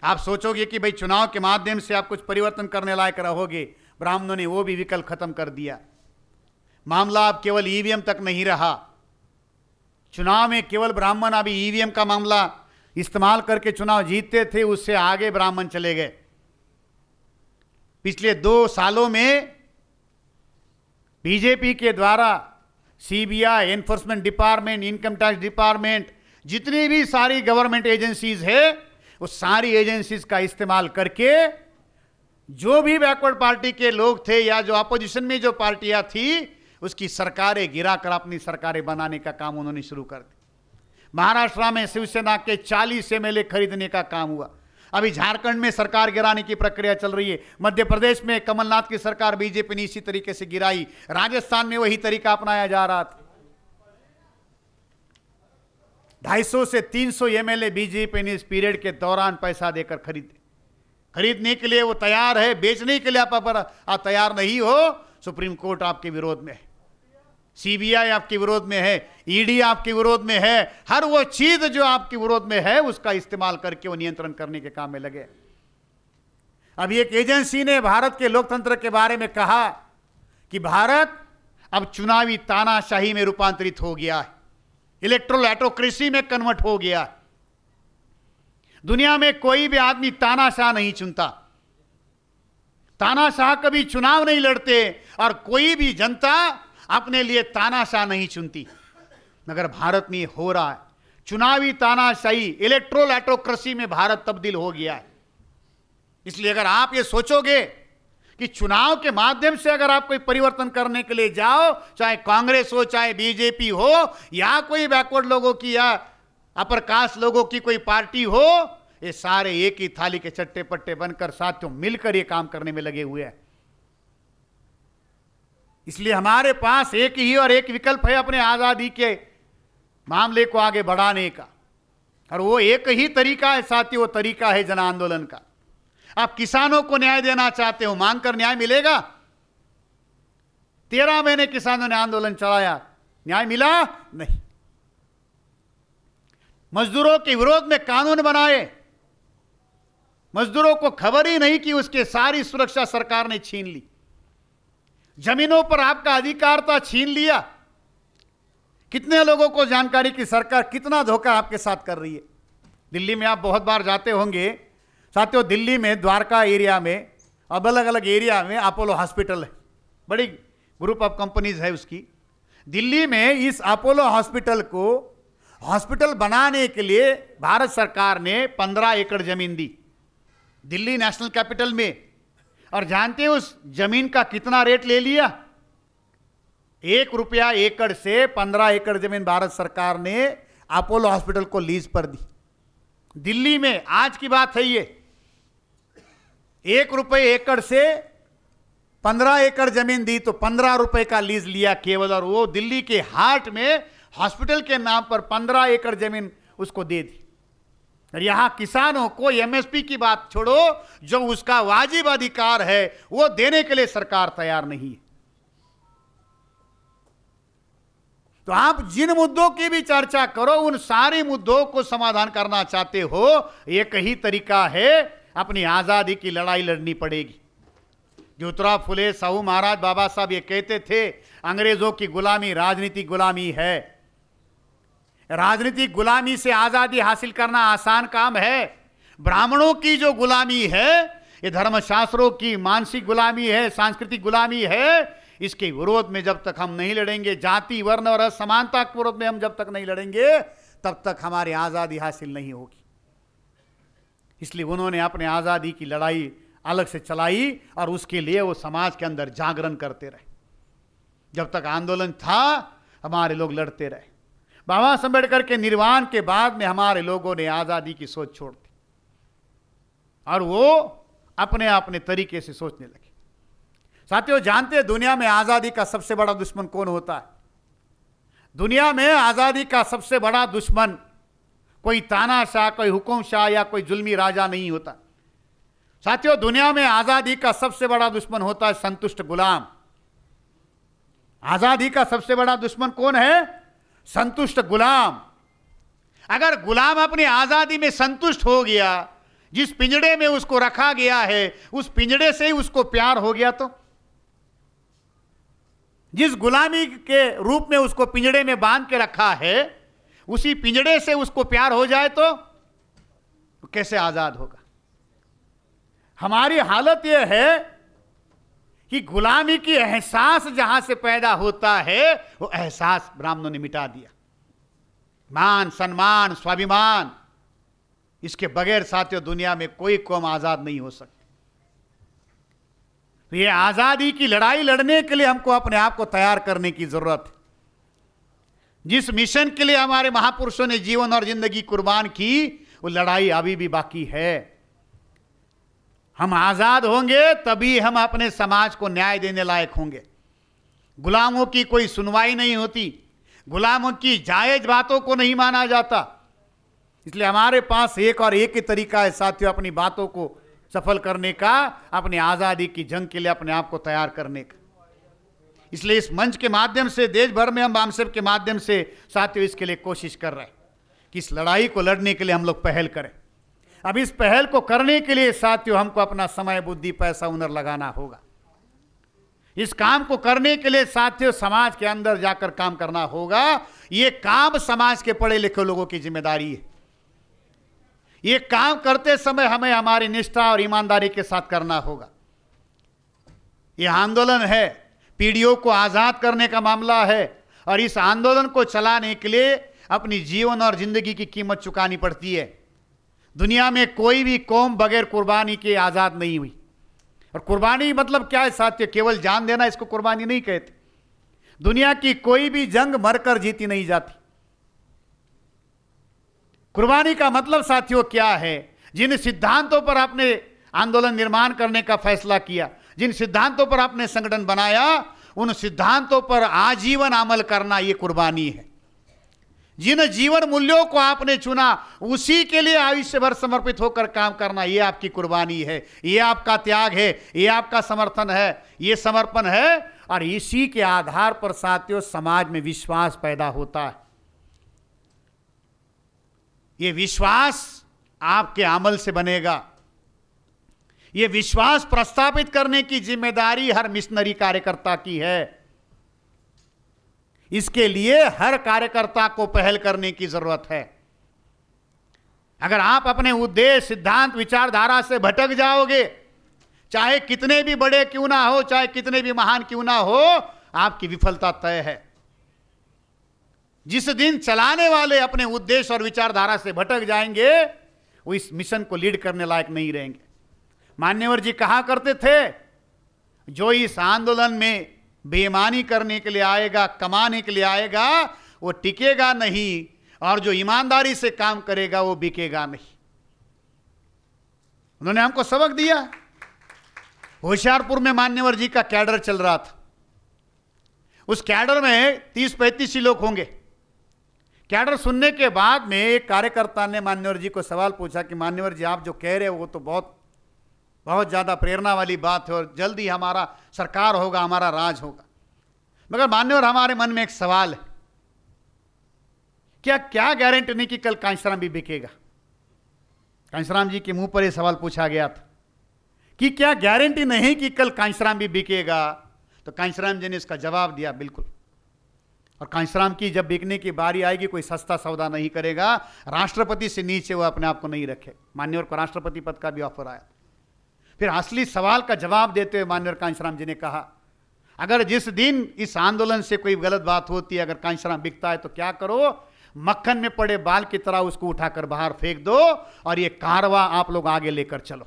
आप सोचोगे कि भाई चुनाव के माध्यम से आप कुछ परिवर्तन करने लायक रहोगे, ब्राह्मणों ने वो भी विकल्प खत्म कर दिया। मामला अब केवल EVM तक नहीं रहा। चुनाव में केवल ब्राह्मण अभी EVM का मामला इस्तेमाल करके चुनाव जीतते थे, उससे आगे ब्राह्मण चले गए। पिछले 2 सालों में बीजेपी के द्वारा CBI, enforcement department, income tax department, जितनी भी सारी गवर्नमेंट एजेंसीज है, वो सारी एजेंसीज का इस्तेमाल करके जो भी बैकवर्ड पार्टी के लोग थे या जो अपोजिशन में जो पार्टियां थी, उसकी सरकारें गिराकर अपनी सरकारें बनाने का काम उन्होंने शुरू कर दिया। महाराष्ट्र में शिवसेना के 40 MLA खरीदने का काम हुआ। अभी झारखंड में सरकार गिराने की प्रक्रिया चल रही है। मध्य प्रदेश में कमलनाथ की सरकार बीजेपी ने इसी तरीके से गिराई। राजस्थान में वही तरीका अपनाया जा रहा था। 250 से 300 MLA बीजेपी ने इस पीरियड के दौरान पैसा देकर खरीदने के लिए वो तैयार है, बेचने के लिए आप तैयार नहीं हो, सुप्रीम कोर्ट आपके विरोध में है। सीबीआई आपके विरोध में है, ईडी आपके विरोध में है, हर वो चीज जो आपके विरोध में है उसका इस्तेमाल करके वो नियंत्रण करने के काम में लगे। अब एक एजेंसी ने भारत के लोकतंत्र के बारे में कहा कि भारत अब चुनावी तानाशाही में रूपांतरित हो गया है, इलेक्ट्रल ऑटोक्रेसी में कन्वर्ट हो गया है। दुनिया में कोई भी आदमी तानाशाह नहीं चुनता, तानाशाह कभी चुनाव नहीं लड़ते और कोई भी जनता अपने लिए तानाशाह नहीं चुनती, मगर भारत में हो रहा है। चुनावी तानाशाही, इलेक्ट्रल ऑटोक्रेसी में भारत तब्दील हो गया है। इसलिए अगर आप ये सोचोगे कि चुनाव के माध्यम से अगर आप कोई परिवर्तन करने के लिए जाओ, चाहे कांग्रेस हो, चाहे बीजेपी हो, या कोई बैकवर्ड लोगों की या अपर कास्ट लोगों की कोई पार्टी हो, ये सारे एक ही थाली के चट्टे पट्टे बनकर साथियों मिलकर ये काम करने में लगे हुए हैं। इसलिए हमारे पास एक ही और एक विकल्प है अपने आजादी के मामले को आगे बढ़ाने का, और वो एक ही तरीका है साथियों, वो तरीका है जन आंदोलन का। आप किसानों को न्याय देना चाहते हो, मांगकर न्याय मिलेगा? 13 महीने किसानों ने आंदोलन चलाया, न्याय मिला नहीं। मजदूरों के विरोध में कानून बनाए, मजदूरों को खबर ही नहीं कि उसके सारी सुरक्षा सरकार ने छीन ली। जमीनों पर आपका अधिकार था, छीन लिया। कितने लोगों को जानकारी की सरकार कितना धोखा आपके साथ कर रही है। दिल्ली में आप बहुत बार जाते होंगे साथियों, दिल्ली में द्वारका एरिया में अब अलग अलग एरिया में अपोलो हॉस्पिटल है, बड़ी ग्रुप ऑफ कंपनीज है उसकी। दिल्ली में इस अपोलो हॉस्पिटल को हॉस्पिटल बनाने के लिए भारत सरकार ने 15 एकड़ जमीन दी दिल्ली नेशनल कैपिटल में। और जानते हैं उस जमीन का कितना रेट ले लिया? 1 रुपया एकड़ से 15 एकड़ जमीन भारत सरकार ने अपोलो हॉस्पिटल को लीज पर दी। दिल्ली में आज की बात है ये, 1 रुपये एकड़ से 15 एकड़ जमीन दी तो 15 रुपए का लीज लिया केवल, और वो दिल्ली के हार्ट में हॉस्पिटल के नाम पर 15 एकड़ जमीन उसको दे दी। और यहां किसानों को एमएसपी की बात छोड़ो, जो उसका वाजिब अधिकार है वो देने के लिए सरकार तैयार नहीं है। तो आप जिन मुद्दों की भी चर्चा करो, उन सारे मुद्दों को समाधान करना चाहते हो, एक ही तरीका है, अपनी आजादी की लड़ाई लड़नी पड़ेगी। ज्योतिराव फुले, साहू महाराज, बाबा साहब ये कहते थे, अंग्रेजों की गुलामी राजनीतिक गुलामी है। राजनीतिक गुलामी से आजादी हासिल करना आसान काम है। ब्राह्मणों की जो गुलामी है, ये धर्मशास्त्रों की मानसिक गुलामी है, सांस्कृतिक गुलामी है। इसके विरोध में जब तक हम नहीं लड़ेंगे, जाति वर्ण और असमानता के विरोध में हम जब तक नहीं लड़ेंगे, तब तक हमारी आजादी हासिल नहीं होगी। इसलिए उन्होंने अपने आजादी की लड़ाई अलग से चलाई और उसके लिए वो समाज के अंदर जागरण करते रहे। जब तक आंदोलन था हमारे लोग लड़ते रहे। बाबा साहब अम्बेडकर के निर्वाण के बाद में हमारे लोगों ने आजादी की सोच छोड़ दी और वो अपने अपने तरीके से सोचने लगे। साथियों, जानते हैं दुनिया में आजादी का सबसे बड़ा दुश्मन कौन होता है? दुनिया में आजादी का सबसे बड़ा दुश्मन कोई तानाशाह, कोई हुकुमशाह या कोई जुल्मी राजा नहीं होता। साथियों, दुनिया में आजादी का सबसे बड़ा दुश्मन होता है संतुष्ट गुलाम। आजादी का सबसे बड़ा दुश्मन कौन है? संतुष्ट गुलाम। अगर गुलाम अपनी आजादी में संतुष्ट हो गया, जिस पिंजड़े में उसको रखा गया है उस पिंजड़े से ही उसको प्यार हो गया, तो जिस गुलामी के रूप में उसको पिंजड़े में बांध के रखा है उसी पिंजड़े से उसको प्यार हो जाए तो कैसे आजाद होगा? हमारी हालत यह है कि गुलामी की एहसास जहां से पैदा होता है वो एहसास ब्राह्मणों ने मिटा दिया। मान, सम्मान, स्वाभिमान, इसके बगैर साथियों दुनिया में कोई कौम आजाद नहीं हो सकती। तो ये आजादी की लड़ाई लड़ने के लिए हमको अपने आप को तैयार करने की जरूरत है। जिस मिशन के लिए हमारे महापुरुषों ने जीवन और जिंदगी कुर्बान की, वो लड़ाई अभी भी बाकी है। हम आजाद होंगे तभी हम अपने समाज को न्याय देने लायक होंगे। गुलामों की कोई सुनवाई नहीं होती, गुलामों की जायज बातों को नहीं माना जाता। इसलिए हमारे पास एक और एक ही तरीका है साथियों अपनी बातों को सफल करने का, अपनी आजादी की जंग के लिए अपने आप को तैयार करने का। इसलिए इस मंच के माध्यम से देश भर में हम बामसेब के माध्यम से साथियों इसके लिए कोशिश कर रहे हैं कि इस लड़ाई को लड़ने के लिए हम लोग पहल करें। अब इस पहल को करने के लिए साथियों हमको अपना समय, बुद्धि, पैसा, हुनर लगाना होगा। इस काम को करने के लिए साथियों समाज के अंदर जाकर काम करना होगा। ये काम समाज के पढ़े लिखे लोगों की जिम्मेदारी है। ये काम करते समय हमें हमारी निष्ठा और ईमानदारी के साथ करना होगा। यह आंदोलन है, पीढ़ियों को आजाद करने का मामला है, और इस आंदोलन को चलाने के लिए अपनी जीवन और जिंदगी की कीमत चुकानी पड़ती है। दुनिया में कोई भी कौम बगैर कुर्बानी के आजाद नहीं हुई। और कुर्बानी मतलब क्या है साथियों? केवल जान देना, इसको कुर्बानी नहीं कहते। दुनिया की कोई भी जंग मरकर जीती नहीं जाती। कुर्बानी का मतलब साथियों क्या है? जिन सिद्धांतों पर आपने आंदोलन निर्माण करने का फैसला किया, जिन सिद्धांतों पर आपने संगठन बनाया, उन सिद्धांतों पर आजीवन अमल करना यह कुर्बानी है। जिन जीवन मूल्यों को आपने चुना उसी के लिए आयुष्य भर समर्पित होकर काम करना, यह आपकी कुर्बानी है, यह आपका त्याग है, यह आपका समर्थन है, यह समर्पण है। और इसी के आधार पर साथियों समाज में विश्वास पैदा होता है। यह विश्वास आपके अमल से बनेगा। यह विश्वास प्रस्थापित करने की जिम्मेदारी हर मिशनरी कार्यकर्ता की है। इसके लिए हर कार्यकर्ता को पहल करने की जरूरत है। अगर आप अपने उद्देश्य, सिद्धांत, विचारधारा से भटक जाओगे, चाहे कितने भी बड़े क्यों ना हो, चाहे कितने भी महान क्यों ना हो, आपकी विफलता तय है। जिस दिन चलाने वाले अपने उद्देश्य और विचारधारा से भटक जाएंगे, वो इस मिशन को लीड करने लायक नहीं रहेंगे। मान्यवर जी कहा करते थे, जो इस आंदोलन में बेईमानी करने के लिए आएगा, कमाने के लिए आएगा, वो टिकेगा नहीं, और जो ईमानदारी से काम करेगा वो बिकेगा नहीं। उन्होंने हमको सबक दिया। होशियारपुर में मान्यवर जी का कैडर चल रहा था। उस कैडर में 30-35 ही लोग होंगे। कैडर सुनने के बाद में एक कार्यकर्ता ने मान्यवर जी को सवाल पूछा कि मान्यवर जी, आप जो कह रहे हो वो तो बहुत ज़्यादा प्रेरणा वाली बात है, और जल्दी हमारा सरकार होगा, हमारा राज होगा। मगर मान्यवर, हमारे मन में एक सवाल है, क्या गारंटी नहीं कि कल कांशीराम भी बिकेगा? कांशीराम जी के मुंह पर यह सवाल पूछा गया था कि क्या गारंटी नहीं कि कल कांशीराम भी बिकेगा? तो कांशीराम जी ने इसका जवाब दिया, बिल्कुल। और कांशीराम की जब बिकने की बारी आएगी, कोई सस्ता सौदा नहीं करेगा, राष्ट्रपति से नीचे वो अपने आप को नहीं रखे। मान्यवर को राष्ट्रपति पद का भी ऑफर आया। फिर असली सवाल का जवाब देते हुए मान्यवर कांशीराम जी ने कहा, अगर जिस दिन इस आंदोलन से कोई गलत बात होती है, अगर कांशीराम बिकता है तो क्या करो? मक्खन में पड़े बाल की तरह उसको उठाकर बाहर फेंक दो, और ये कारवा आप लोग आगे लेकर चलो।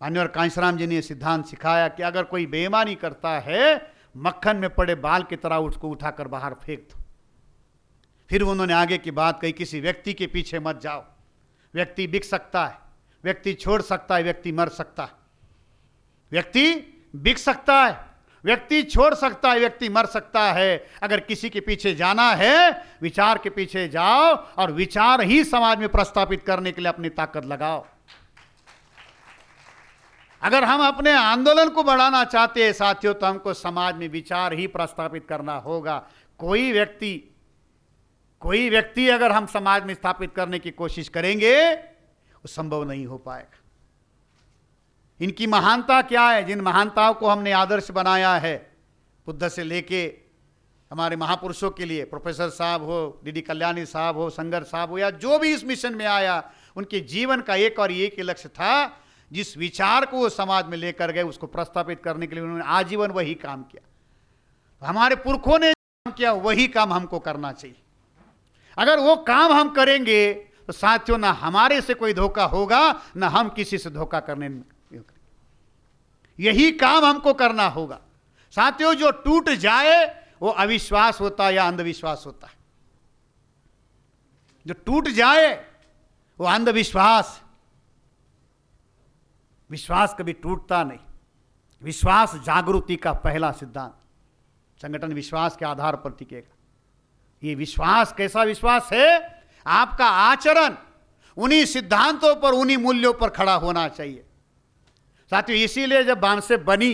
मान्यवर कांशीराम जी ने सिद्धांत सिखाया कि अगर कोई बेईमानी करता है, मक्खन में पड़े बाल की तरह उसको उठाकर बाहर फेंक दो। फिर उन्होंने आगे की बात कही, किसी व्यक्ति के पीछे मत जाओ। व्यक्ति बिक सकता है, व्यक्ति छोड़ सकता है, व्यक्ति मर सकता है, व्यक्ति बिक सकता है, व्यक्ति छोड़ सकता है, व्यक्ति मर सकता है। अगर किसी के पीछे जाना है, विचार के पीछे जाओ, और विचार ही समाज में प्रस्थापित करने के लिए अपनी ताकत लगाओ। अगर हम अपने आंदोलन को बढ़ाना चाहते हैं साथियों, तो हमको समाज में विचार ही प्रस्थापित करना होगा। कोई व्यक्ति अगर हम समाज में स्थापित करने की कोशिश करेंगे, वो संभव नहीं हो पाएगा। इनकी महानता क्या है? जिन महानताओं को हमने आदर्श बनाया है, बुद्ध से लेके हमारे महापुरुषों के लिए, प्रोफेसर साहब हो, डीडी कल्याणी साहब हो, संगर साहब हो, या जो भी इस मिशन में आया, उनके जीवन का एक और एक ही लक्ष्य था, जिस विचार को वो समाज में लेकर गए उसको प्रस्थापित करने के लिए उन्होंने आजीवन वही काम किया। हमारे पुरखों ने काम किया, वही काम हमको करना चाहिए। अगर वो काम हम करेंगे तो साथियों, ना हमारे से कोई धोखा होगा, ना हम किसी से धोखा करने में। यही काम हमको करना होगा साथियों। जो टूट जाए वो अविश्वास होता है या अंधविश्वास होता है। जो टूट जाए वो अंधविश्वास। विश्वास कभी टूटता नहीं। विश्वास जागृति का पहला सिद्धांत। संगठन विश्वास के आधार पर टिकेगा। ये विश्वास कैसा विश्वास है? आपका आचरण उन्हीं सिद्धांतों पर, उन्हीं मूल्यों पर खड़ा होना चाहिए साथियों। इसीलिए जब बामसेब बनी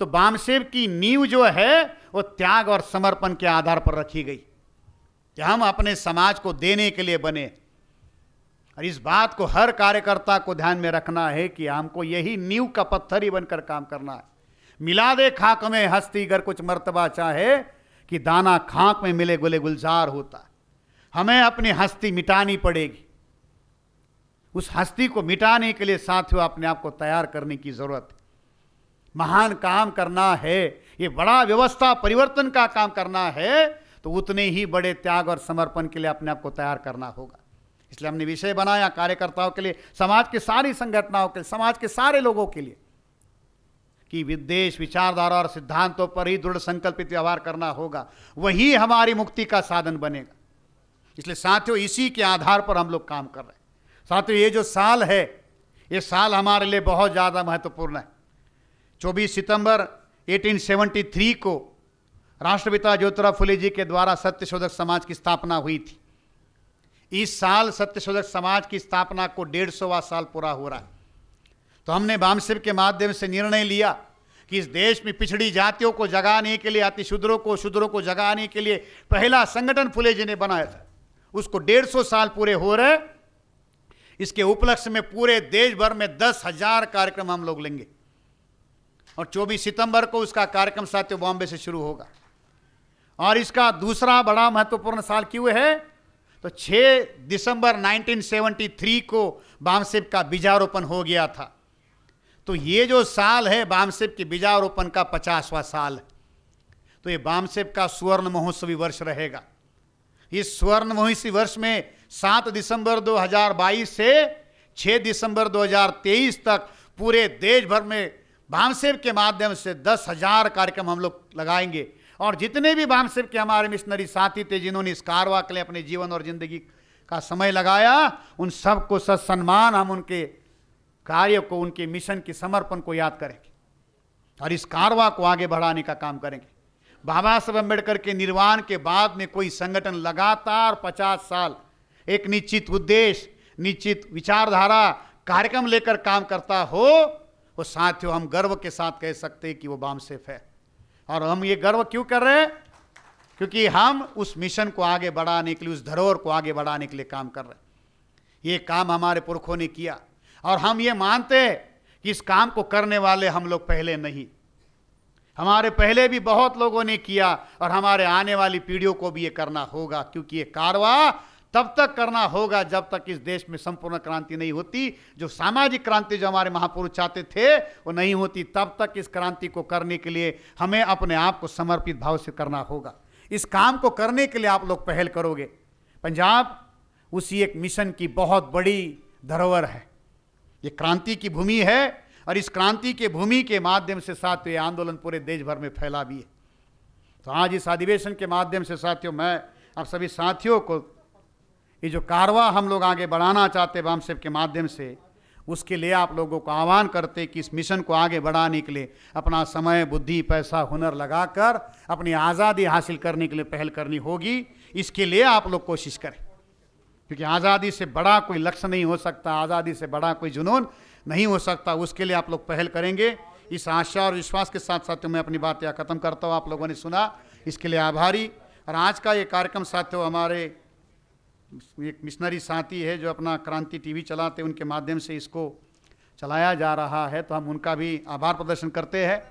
तो बामसेब की नींव जो है वो त्याग और समर्पण के आधार पर रखी गई कि हम अपने समाज को देने के लिए बने। और इस बात को हर कार्यकर्ता को ध्यान में रखना है कि हमको यही नींव का पत्थर ही बनकर काम करना है। मिला दे खाक में हस्ती गर कुछ मर्तबा चाहे, कि दाना खाक में मिले गुले गुलजार होता। हमें अपनी हस्ती मिटानी पड़ेगी। उस हस्ती को मिटाने के लिए साथियों अपने आप को तैयार करने की जरूरत है। महान काम करना है, ये बड़ा व्यवस्था परिवर्तन का काम करना है, तो उतने ही बड़े त्याग और समर्पण के लिए अपने आप को तैयार करना होगा। इसलिए हमने विषय बनाया कार्यकर्ताओं के लिए, समाज के सारी संगठनों के लिए, समाज के सारे लोगों के लिए, कि विद्वेष विचारधारा और सिद्धांतों पर ही दृढ़ संकल्पित व्यवहार करना होगा। वही हमारी मुक्ति का साधन बनेगा। इसलिए साथियों इसी के आधार पर हम लोग काम कर रहे हैं। साथियों ये जो साल है, ये साल हमारे लिए बहुत ज़्यादा महत्वपूर्ण है। 24 सितंबर 1873 को राष्ट्रपिता ज्योतिराव फुले जी के द्वारा सत्यशोधक समाज की स्थापना हुई थी। इस साल सत्यशोधक समाज की स्थापना को 150वां साल पूरा हो रहा है। तो हमने बामसेब के माध्यम से निर्णय लिया कि इस देश में पिछड़ी जातियों को जगाने के लिए, अतिशूद्रों को, शूद्रों को जगाने के लिए पहला संगठन फुले जी ने बनाया था, उसको 150 साल पूरे हो रहे। इसके उपलक्ष्य में पूरे देश भर में 10,000 कार्यक्रम हम लोग लेंगे और 24 सितंबर को उसका कार्यक्रम साथियों बॉम्बे से शुरू होगा। और इसका दूसरा बड़ा महत्वपूर्ण साल क्यों है, तो 6 दिसंबर 1973 को बामसेब का बीजारोपण हो गया था। तो ये जो साल है बामसेब के बीजारोपण का 50वां साल है। तो ये बामसेब का स्वर्ण महोत्सवी वर्ष रहेगा। इस स्वर्ण महोत्सवी वर्ष में 7 दिसंबर 2022 से 6 दिसंबर 2023 तक पूरे देश भर में बामसेब के माध्यम से 10,000 कार्यक्रम हम लोग लगाएंगे। और जितने भी बामसेब के हमारे मिशनरी साथी थे जिन्होंने इस कारवा के लिए अपने जीवन और जिंदगी का समय लगाया, उन सबको सत्सम्मान हम उनके कार्य को, उनके मिशन के समर्पण को याद करेंगे और इस कारवा को आगे बढ़ाने का काम करेंगे। बाबा साहब अम्बेडकर के निर्वाण के बाद में कोई संगठन लगातार 50 साल एक निश्चित उद्देश्य, निश्चित विचारधारा, कार्यक्रम लेकर काम करता हो, वो साथियों हम गर्व के साथ कह सकते हैं कि वो बामसेब है। और हम ये गर्व क्यों कर रहे हैं, क्योंकि हम उस मिशन को आगे बढ़ाने के लिए, उस धरोहर को आगे बढ़ाने के लिए काम कर रहे हैं। ये काम हमारे पुरखों ने किया और हम ये मानते हैं कि इस काम को करने वाले हम लोग पहले नहीं, हमारे पहले भी बहुत लोगों ने किया और हमारे आने वाली पीढ़ियों को भी ये करना होगा। क्योंकि ये कारवा तब तक करना होगा जब तक इस देश में संपूर्ण क्रांति नहीं होती। जो सामाजिक क्रांति जो हमारे महापुरुष चाहते थे वो नहीं होती, तब तक इस क्रांति को करने के लिए हमें अपने आप को समर्पित भाव से करना होगा। इस काम को करने के लिए आप लोग पहल करोगे। पंजाब उसी एक मिशन की बहुत बड़ी धरोहर है। ये क्रांति की भूमि है और इस क्रांति के भूमि के माध्यम से साथियों ये आंदोलन पूरे देश भर में फैला भी है। तो आज इस अधिवेशन के माध्यम से साथियों मैं आप सभी साथियों को ये जो कारवा हम लोग आगे बढ़ाना चाहते बामसेब के माध्यम से, उसके लिए आप लोगों को आह्वान करते कि इस मिशन को आगे बढ़ाने के लिए अपना समय, बुद्धि, पैसा, हुनर लगाकर अपनी आज़ादी हासिल करने के लिए पहल करनी होगी। इसके लिए आप लोग कोशिश करें, क्योंकि आज़ादी से बड़ा कोई लक्ष्य नहीं हो सकता, आज़ादी से बड़ा कोई जुनून नहीं हो सकता। उसके लिए आप लोग पहल करेंगे। इस आशा और विश्वास के साथ साथियों मैं अपनी बात यहाँ ख़त्म करता हूँ। आप लोगों ने सुना, इसके लिए आभारी। और आज का ये कार्यक्रम साथियों हमारे एक मिशनरी साथी है जो अपना क्रांति टीवी चलाते, उनके माध्यम से इसको चलाया जा रहा है, तो हम उनका भी आभार प्रदर्शन करते हैं।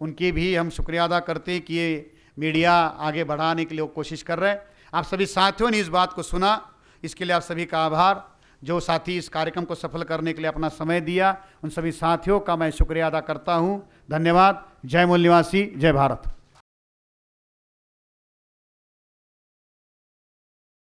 उनकी भी हम शुक्रिया अदा करते हैं कि ये मीडिया आगे बढ़ाने के लिए वो कोशिश कर रहे हैं। आप सभी साथियों ने इस बात को सुना, इसके लिए आप सभी का आभार। जो साथी इस कार्यक्रम को सफल करने के लिए अपना समय दिया, उन सभी साथियों का मैं शुक्रिया अदा करता हूँ। धन्यवाद। जय मूल निवासी, जय भारत।